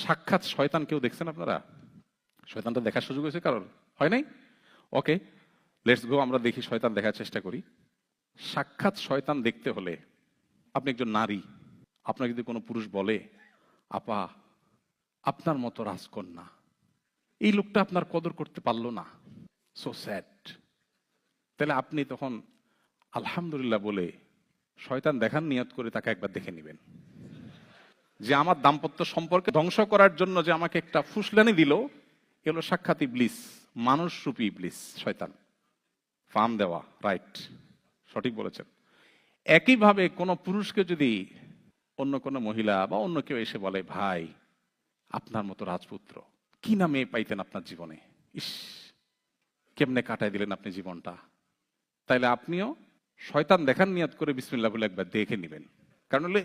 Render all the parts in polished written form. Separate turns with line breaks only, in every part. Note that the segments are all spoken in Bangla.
সাক্ষাৎ শয়তান কেউ দেখছেন আপনারা? শয়তানটা দেখার সুযোগ হয়েছে কারোর? হয় নাই? ওকে, লেটস গো, আমরা দেখি, শয়তান দেখার চেষ্টা করি। সাক্ষাৎ শয়তান দেখতে হলে আপনি একজন নারী, আপনার যদি কোনো পুরুষ বলে, আপা আপনার মতো রাজকন্যা, এই লোকটা আপনার কদর করতে পারলো না, সো স্যাড, তাহলে আপনি তখন আলহামদুলিল্লাহ বলে শয়তান দেখার নিয়ত করে তাকে একবার দেখে নেবেন, যে আমার দাম্পত্য সম্পর্কে ধ্বংস করার জন্য যে আমাকে একটা ফুসলানি দিল, এগুলো সাক্ষাৎ ইবলিস, মানুষ রূপী ইবলিস, শয়তান। ফার্ম দেওয়া, রাইট, সঠিক বলেছেন। একইভাবে কোন পুরুষকে যদি অন্য কোনো মহিলা বা অন্য কেউ এসে বলে, ভাই আপনার মতো রাজপুত্র কি না মেয়ে পাইতেন আপনার জীবনে, ইস কেমনে কাটাই দিলেন আপনি জীবনটা, তাইলে আপনিও শয়তান দেখার নিয়ত করে বিসমিল্লাহ বলে একবার দেখে নেবেন। কারণ হলে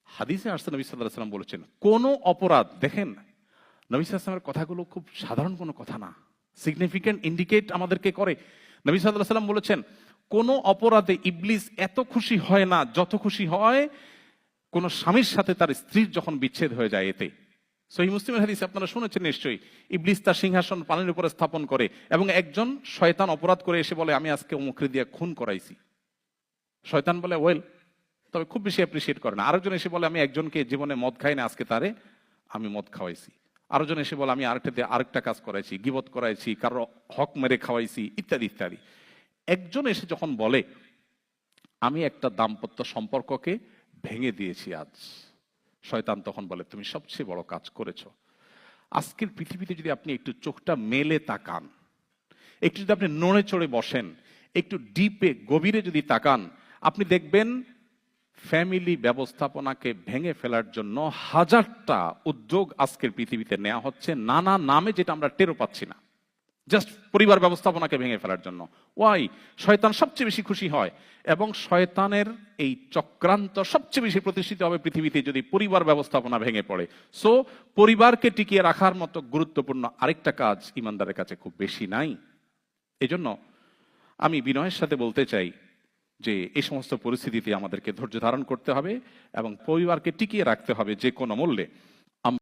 হাদিসে আসছে, নবী সাল্লাল্লাহু আলাইহি ওয়াসাল্লাম বলেছেন, কোন অপরাধ, দেখেন নবী সাল্লাল্লাহু আলাইহি ওয়াসাল্লামের কথাগুলো খুব সাধারণ কোনো কথা না, সিগনিফিকেন্ট ইন্ডিকেট আমাদেরকে করে। নবী সাল্লাল্লাহু আলাইহি ওয়াসাল্লাম বলেছেন, কোন অপরাধে ইবলিস এত খুশি হয় না যত খুশি হয় কোন স্বামীর সাথে তার স্ত্রীর যখন বিচ্ছেদ হয়ে যায়। এতে সহিহ মুসলিমের হাদিস আপনারা শুনেছেন নিশ্চয়ই, ইবলিস তার সিংহাসন পানির উপরে স্থাপন করে এবং একজন শয়তান অপরাধ করে এসে বলে, আমি আজকে অমুকরে দিয়ে খুন করাইছি। শয়তান বলে ওয়েল, তবে খুব বেশি অ্যাপ্রিসিয়েট করে না। আরেকজন এসে বলে, আমি একজনকে জীবনে মদ খাই না, আজকে তারে আমি মদ খাওয়াইছি। আরেকজন এসে বলে, আমি আরেকটা দিয়ে আরেকটা কাজ করাইছি, গীবত করাইছি, কারো হক মেরে খাওয়াইছি, ইত্যাদি ইত্যাদি। একজন এসে যখন বলে, আমি একটা দাম্পত্য সম্পর্ককে ভেঙে দিয়েছি আজ, শয়তান তখন বলে, তুমি সবচেয়ে বড় কাজ করেছো। আজকের পৃথিবীতে যদি আপনি একটু চোখটা মেলে তাকান, একটু যদি আপনি নড়ে চড়ে বসেন, একটু ডিপে গভীরে যদি তাকান, আপনি দেখবেন ফ্যামিলি ব্যবস্থাপনাকে ভেঙে ফেলার জন্য হাজারটা উদ্যোগ আজকের পৃথিবীতে নেওয়া হচ্ছে নানা নামে, যেটা আমরা টেরও পাচ্ছি না, জাস্ট পরিবার ব্যবস্থাপনাকে ভেঙে ফেলার জন্য। ওয়াই? শয়তান সবচেয়ে বেশি খুশি হয় এবং শয়তানের এই চক্রান্ত সবচেয়ে বেশি প্রতিষ্ঠিত হবে পৃথিবীতে যদি পরিবার ব্যবস্থাপনা ভেঙে পড়ে। সো পরিবারকে টিকিয়ে রাখার মতো গুরুত্বপূর্ণ আরেকটা কাজ ইমানদারের কাছে খুব বেশি নাই। এজন্য আমি বিনয়ের সাথে বলতে চাই যে এই সমস্ত পরিস্থিতিতে আমাদেরকে ধৈর্য ধারণ করতে হবে এবং পরিবারকে টিকিয়ে রাখতে হবে যে কোনো মূল্যে।